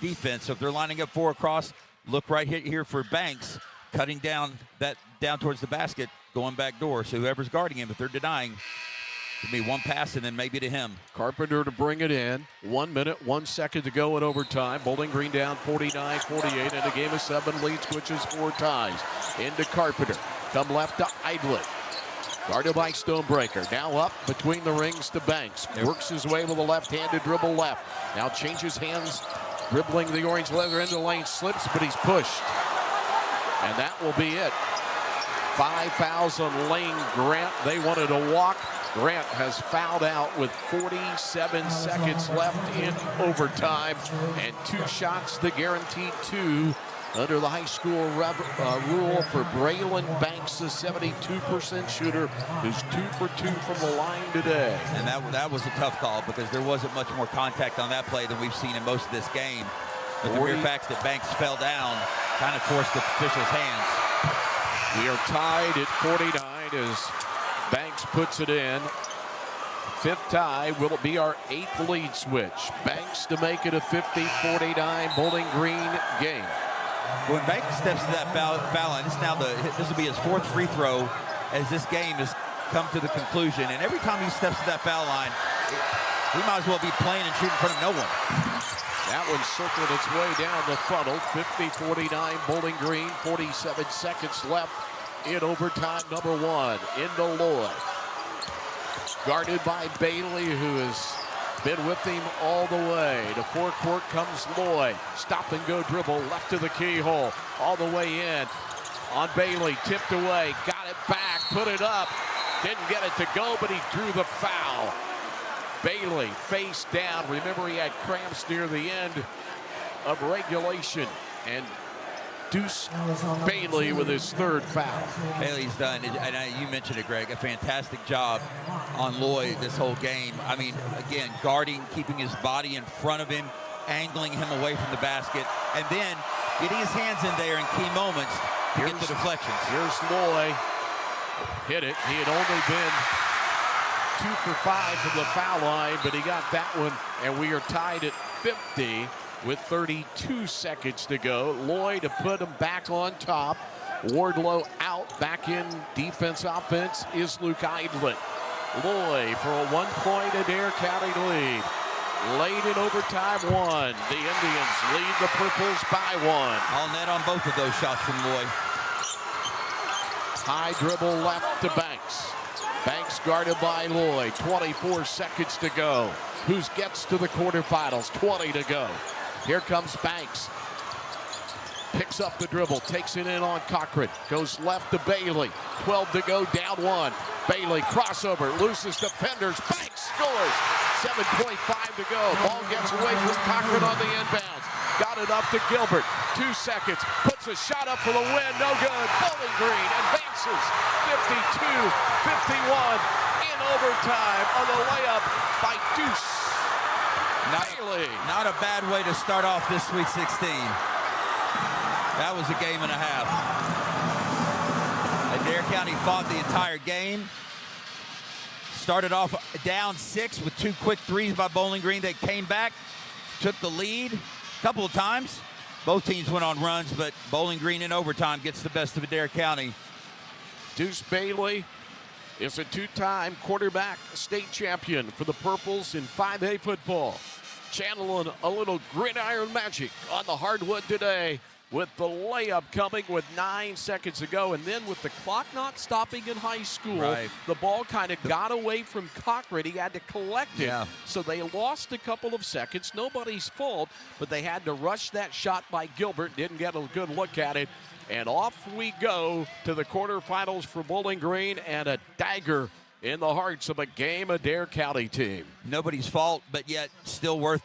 defense. So if they're lining up 4 across, look right here for Banks, cutting down towards the basket, going back door. So whoever's guarding him, if they're denying, it'll be one pass and then maybe to him. Carpenter to bring it in. 1 minute, 1 second to go in overtime. Bowling Green down 49-48 in a game of 7 lead switches 4 ties. Into Carpenter. Come left to Idlet. Guarded by Stonebreaker. Now up between the rings to Banks. Works his way with a left-handed dribble left. Now changes hands, dribbling the orange leather into the lane. Slips, but he's pushed. And that will be it. 5 fouls on Lane Grant. They wanted a walk. Grant has fouled out with 47 seconds left in overtime. And 2 shots, the guaranteed 2 under the high school rule for Braylon Banks, the 72% shooter, who's 2 for 2 from the line today. And that was a tough call because there wasn't much more contact on that play than we've seen in most of this game. But the mere fact that Banks fell down kind of forced the officials' hands. We are tied at 49 as Banks puts it in. 5th tie. Will it be our 8th lead switch? Banks to make it a 50-49 Bowling Green game. When Banks steps to that foul line, this will be his 4th free throw as this game has come to the conclusion. And every time he steps to that foul line, he might as well be playing and shooting in front of no one. That one circled its way down the funnel. 50-49 Bowling Green. 47 seconds left in overtime number 1. Into Lloyd. Guarded by Bailey, who has been with him all the way. To forecourt comes Lloyd. Stop and go dribble left to the keyhole. All the way in. On Bailey. Tipped away. Got it back. Put it up. Didn't get it to go, but he drew the foul. Bailey face down. Remember, he had cramps near the end of regulation. And Deuce Bailey with his 3rd foul. Bailey's done, and you mentioned it, Greg, a fantastic job on Lloyd this whole game. I mean, again, guarding, keeping his body in front of him, angling him away from the basket, and then getting his hands in there in key moments to get the deflections. Here's Lloyd. Hit it. He had only been 2 for 5 from the foul line, but he got that one, and we are tied at 50 with 32 seconds to go. Lloyd to put him back on top. Wardlow out. Back in defense offense is Luke Idlet. Lloyd for a 1-point Adair County lead. Late in overtime 1. The Indians lead the Purples by 1. All net on both of those shots from Lloyd. High dribble left to Banks. Banks guarded by Lloyd. 24 seconds to go. Who gets to the quarterfinals? 20 to go. Here comes Banks. Picks up the dribble. Takes it in on Cochran. Goes left to Bailey. 12 to go. Down 1. Bailey crossover. Loses defenders. Banks scores. 7.5 to go. Ball gets away from Cochran on the inbounds. Got it up to Gilbert. 2 seconds. Puts a shot up for the win. No good. Bowling Green advances. 52-51 in overtime on the layup by Deuce. Not a bad way to start off this Sweet 16. That was a game and a half. Adair County fought the entire game. Started off down 6 with 2 quick threes by Bowling Green. They came back, took the lead a couple of times. Both teams went on runs, but Bowling Green in overtime gets the best of Adair County. Deuce Bailey is a 2-time quarterback state champion for the Purples in 5A football. Channeling a little gridiron magic on the hardwood today with the layup coming with 9 seconds to go. And then with the clock not stopping in high school, the ball kind of got away from Cochran. He had to collect it. So they lost a couple of seconds. Nobody's fault, but they had to rush that shot by Gilbert. Didn't get a good look at it. And off we go to the quarterfinals for Bowling Green, and a dagger in the hearts of a game Adair County team. Nobody's fault, but yet still worth